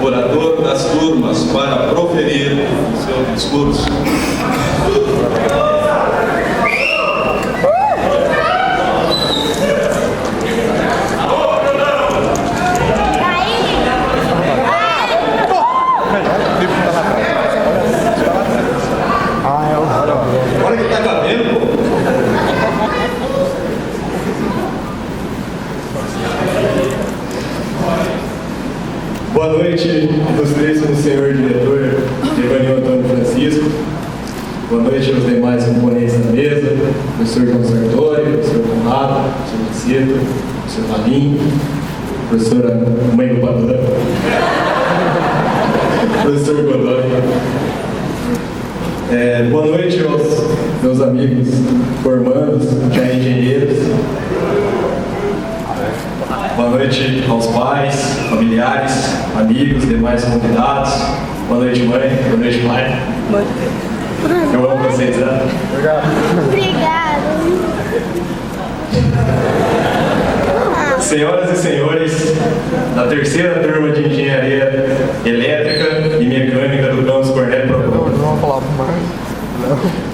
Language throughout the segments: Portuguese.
orador das turmas, para proferir seu discurso. Olha que tá cabendo, pô. Boa noite, ilustríssimo senhor diretor Evanil Antônio Francisco. Boa noite aos demais componentes da mesa, professor João Sartori, professor Conrado, professor Macedo, professor Malinho, professora Mãe do Padrão, professor Godoy. Boa noite aos meus amigos formandos, já engenheiros. Boa noite aos pais, familiares, amigos, demais convidados. Boa noite, mãe. Boa noite, pai. Eu amo vocês, né? Obrigada. Senhoras e senhores da terceira turma de Engenharia Elétrica e Mecânica do campus Cornélio Procópio.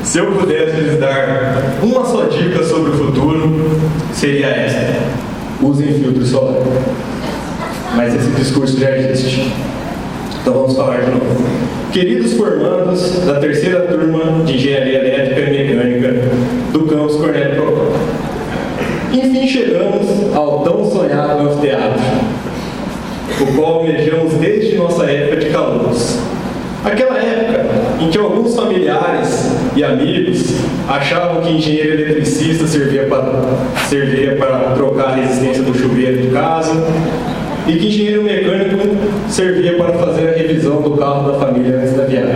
Se eu pudesse lhes dar uma só dica sobre o futuro, seria esta: usem filtro solar. Mas esse discurso já existe. Então vamos falar de novo. Queridos formandos da terceira turma de Engenharia Elétrica e Mecânica do campus Cornélio Procópio, enfim chegamos ao tão sonhado anfiteatro, o qual almejamos desde nossa época de calouros. Aquela época em que alguns familiares e amigos achavam que engenheiro eletricista servia para trocar a resistência do chuveiro de casa e que engenheiro mecânico servia para fazer a revisão do carro da família antes da viagem.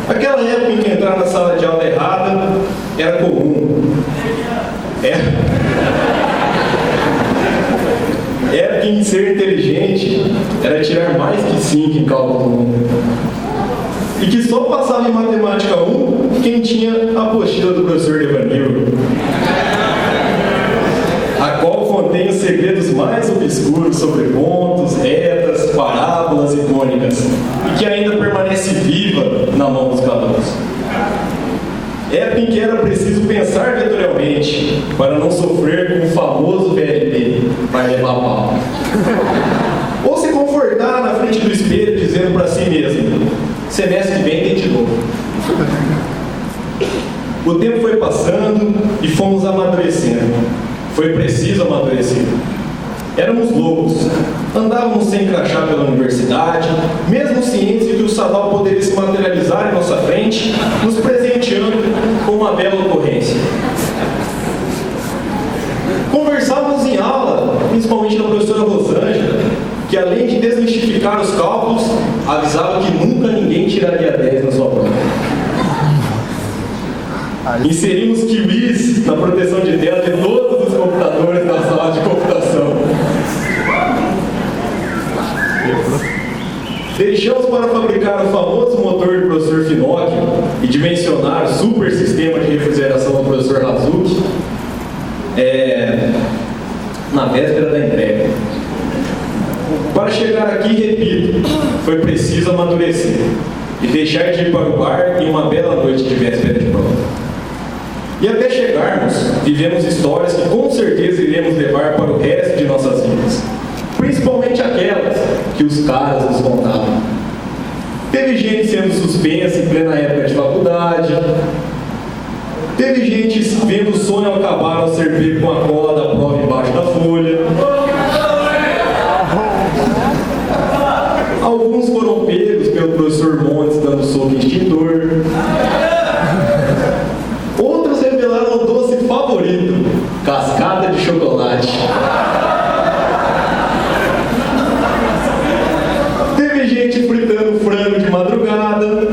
Aquela época em que entrar na sala de aula errada era comum. Era que em ser inteligente era tirar mais que 5 em cálculo 1. E que só passava em matemática 1 quem tinha a apostila do professor Evanil, a qual contém os segredos mais obscuros sobre pontos, retas, parábolas e cônicas, e que ainda permanece viva na mão dos calouros. Época em que era preciso pensar vetorialmente para não sofrer com o famoso VLT para levar pau. Ou se confortar na frente do espelho dizendo para si mesmo: semestre que vem tem de novo. O tempo foi passando e fomos amadurecendo. Foi preciso amadurecer. Éramos loucos, andávamos sem crachá pela universidade, mesmo cientes de que o Sadal poderia se materializar em nossa frente, nos presenteando com uma bela ocorrência. Conversávamos em aula, principalmente com a professora Rosângela, que além de desmistificar os cálculos, avisava que nunca ninguém tiraria 10 na sua prova. Inserimos kiwis na proteção de tela de todos os computadores da sala de computação. Deixamos para fabricar o famoso motor do professor Finóquio e dimensionar o super sistema de refrigeração do professor Hazuki na véspera da entrega. Para chegar aqui, repito, foi preciso amadurecer e deixar de ir para o bar em uma bela noite de véspera de prova. E até chegarmos, vivemos histórias que com certeza iremos levar para o resto de nossas vidas. Principalmente aquelas que os caras nos contavam. Teve gente sendo suspensa em plena época de faculdade. Teve gente vendo o sonho acabar ao servir com a cola da prova embaixo da folha. Alguns foram pegos pelo professor Montes dando soco em extintor. Outros revelaram o doce favorito, cascada de chocolate. Teve gente fritando frango de madrugada,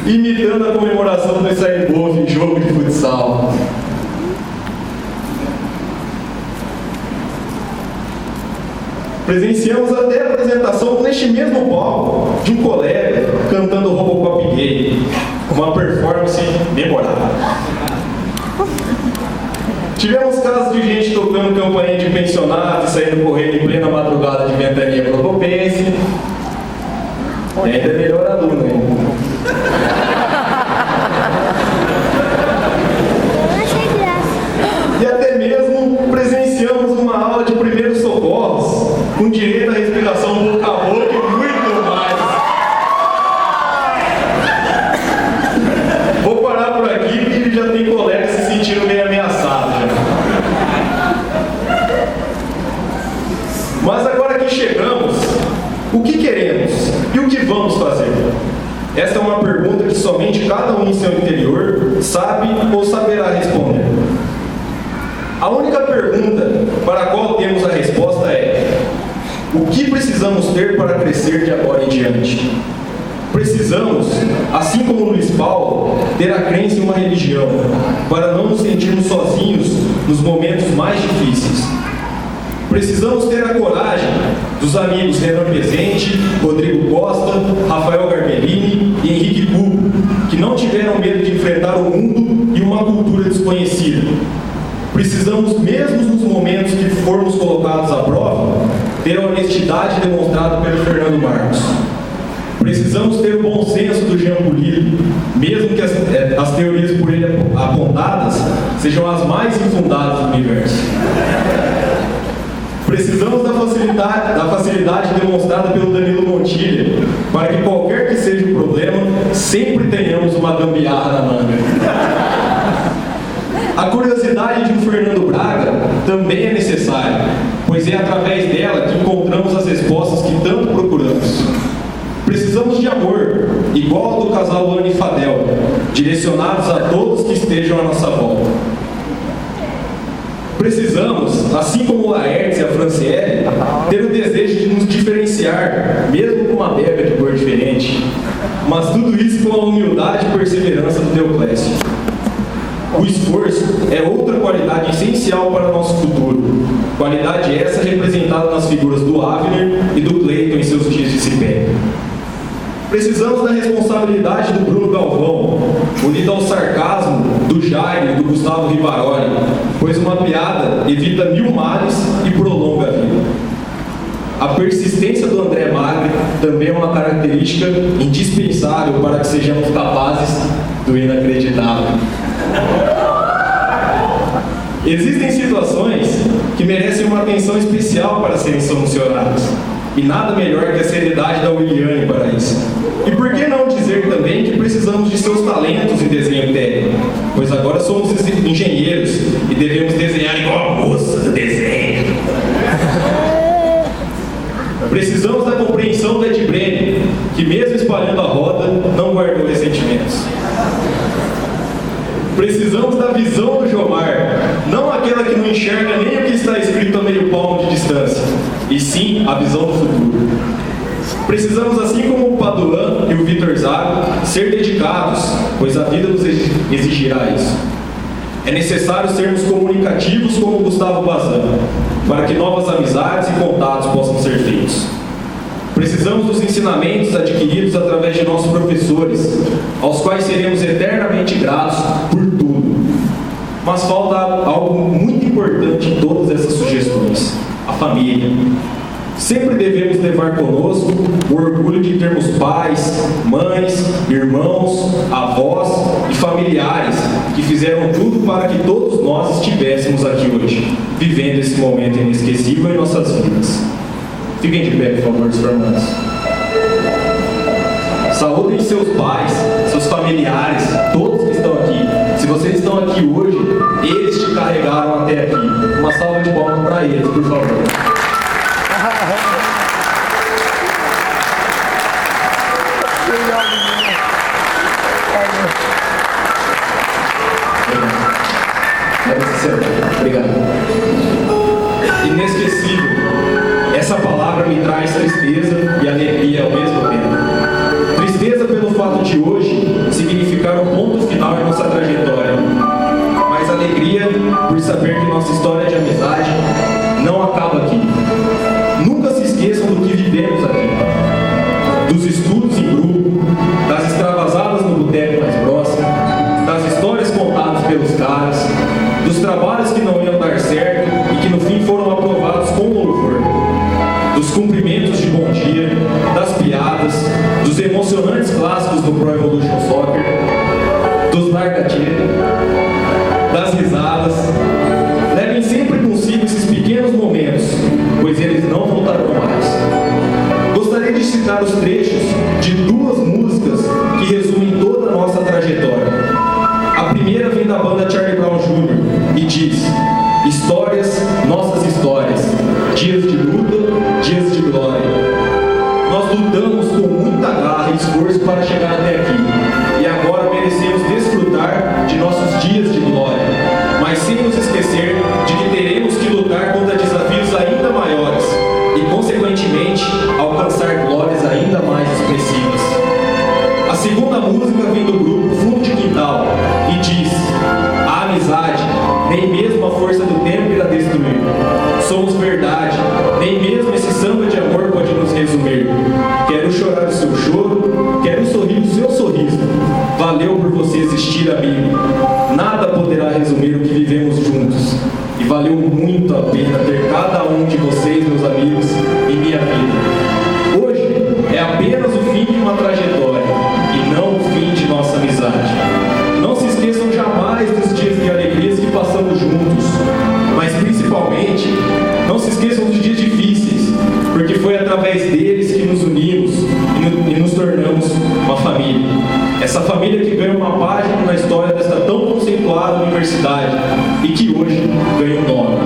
imitando a comemoração do Saibov em jogo de futsal. Presenciamos até a apresentação neste mesmo palco de um colega cantando Robocop gay, uma performance memorável. Tivemos casos de gente tocando campainha de pensionato e saindo correndo em plena madrugada de ventania protopense. E ainda é melhor aluno, hein? Eu achei graça. E até mesmo presenciamos uma aula de primeiros socorros, com direito à respiração boca a boca e muito mais. Vou parar por aqui porque já tem colegas se sentindo meio ameaçados já. Mas agora que chegamos, o que queremos e o que vamos fazer? Esta é uma pergunta que somente cada um em seu interior sabe ou saberá responder. A única pergunta para a qual temos a resposta é: o que precisamos ter para crescer de agora em diante? Precisamos, assim como Luiz Paulo, ter a crença em uma religião, para não nos sentirmos sozinhos nos momentos mais difíceis. Precisamos ter a coragem dos amigos Renan Pezente, Rodrigo Costa, Rafael Garbellini e Henrique Cubo, que não tiveram medo de enfrentar o mundo e uma cultura desconhecida. Precisamos, mesmo nos momentos que formos colocados à prova, ter a honestidade demonstrada pelo Fernando Marcos. Precisamos ter o bom senso do Jean Pulido, mesmo que as teorias por ele apontadas sejam as mais infundadas do universo. Precisamos da facilidade demonstrada pelo Danilo Montilha, para que qualquer que seja o problema, sempre tenhamos uma gambiarra na manga. A curiosidade de um Fernando Braga também é necessária, pois é através dela que encontramos as respostas que tanto procuramos. Precisamos de amor, igual ao do casal Ana e Fadel, direcionados a todos que estejam à nossa volta. Precisamos, assim como o Laertes e a Franciele, ter o desejo de nos diferenciar, mesmo com uma beba de cor diferente, mas tudo isso com a humildade e perseverança do Deoclésio. O esforço é outra qualidade essencial para o nosso futuro, qualidade essa representada nas figuras do Avner e do Cleiton em seus dias de Cipé. Precisamos da responsabilidade do Bruno Galvão, unida ao sarcasmo do Jair e do Gustavo Rivaroli, pois uma piada evita 1000 males e prolonga a vida. A persistência do André Magri também é uma característica indispensável para que sejamos capazes do inacreditável. Existem situações que merecem uma atenção especial para serem solucionadas, e nada melhor que a seriedade da Williane para isso. E por que não dizer também que precisamos de seus talentos em desenho técnico? Pois agora somos engenheiros e devemos desenhar igual a moça do desenho. Precisamos da compreensão do Ed Brenner, que mesmo espalhando a roda, não guardou ressentimentos. Precisamos da visão do Jomar, não aquela que não enxerga nem o que está escrito a meio palmo de distância, e sim a visão do futuro. Precisamos, assim como o Paduan e o Vitor Zago, ser dedicados, pois a vida nos exigirá isso. É necessário sermos comunicativos como Gustavo Bazan, para que novas amizades e contatos possam ser feitos. Precisamos dos ensinamentos adquiridos através de nossos professores, aos quais seremos eternamente gratos por tudo. Mas falta algo muito importante em todas essas sugestões: a família. Sempre devemos levar conosco o orgulho de termos pais, mães, irmãos, avós e familiares que fizeram tudo para que todos nós estivéssemos aqui hoje, vivendo esse momento inesquecível em nossas vidas. Fiquem de pé, por favor, os formandos. Saúdem seus pais, seus familiares, todos que estão aqui. Se vocês estão aqui hoje, eles te carregaram até aqui. Uma salva de palmas para eles, por favor. Obrigado. Inesquecível. Essa palavra me traz tristeza e alegria ao mesmo tempo. Tristeza pelo fato de hoje significar um ponto final em nossa trajetória, mas alegria por saber que nossa história de amizade não acaba aqui. Nunca se esqueçam do que vivemos aqui, dos estudos em grupo, das extravasadas no boteco mais próximo, das histórias contadas pelos caras, dos trabalhos que não momentos de bom dia, das piadas, dos emocionantes clássicos do Pro Evolution Soccer, dos larga-tira, das risadas. Levem sempre consigo esses pequenos momentos, pois eles não voltarão mais. Gostaria de citar os trechos de duas músicas que resumem toda a nossa trajetória. A primeira vem da banda Charlie Brown Jr. e diz: histórias, nossas histórias, dias de luta, dias de glória. Nós lutamos com muita garra e esforço para chegar até aqui, e agora merecemos desfrutar de nossos dias de glória, mas sem nos esquecer de que teremos que lutar contra desafios ainda maiores e, consequentemente, alcançar glórias ainda mais expressivas. A segunda música vem do grupo Fundo de Quintal e diz: a amizade, nem mesmo a força do tempo irá destruir. Somos verdade, nem mesmo esse samba de amor pode nos resumir. Quero chorar o seu choro, quero sorrir o seu sorriso. Valeu por você existir, amigo. Nada poderá resumir o que vivemos juntos. E valeu muito a pena ter cada um de vocês, meus amigos, em minha vida. Hoje é apenas o fim de uma trajetória e não o fim de nossa amizade. Não se esqueçam jamais dos dias de alegrias que passamos juntos, mas principalmente não se esqueçam dos dias difíceis, porque foi através deles que nos unimos e nos tornamos uma família. Essa família que ganha uma página na história desta tão conceituada universidade e que hoje ganha um nome: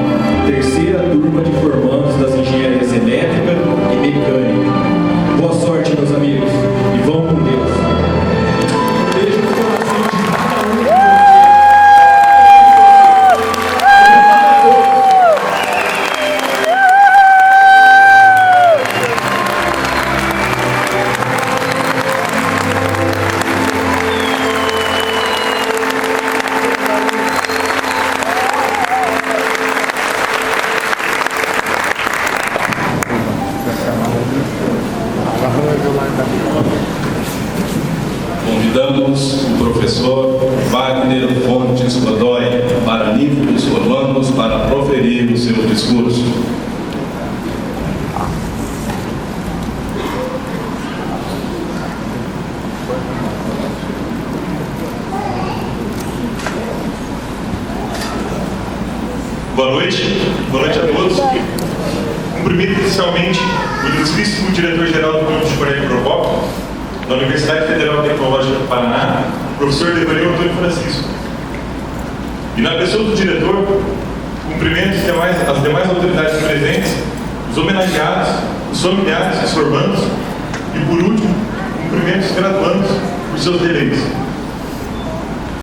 Terceira Turma de Formandos das Engenharias Elétrica e Mecânica. Boa sorte, meus amigos, e vão com Deus. Um beijo no coração de cada um de vocês. Convidamos o professor Wagner Fontes Godoy para livre dos formandos para proferir o seu discurso. Boa noite a todos. Cumprimento inicialmente o ilustríssimo diretor-geral do Grupo de Coreia Provop, da Universidade Federal Tecnológica do Paraná, professor Devanil Antônio Francisco. E na pessoa do diretor, cumprimento as demais autoridades presentes, os homenageados, os familiares, os formandos e, por último, cumprimento os graduandos por seus deleites.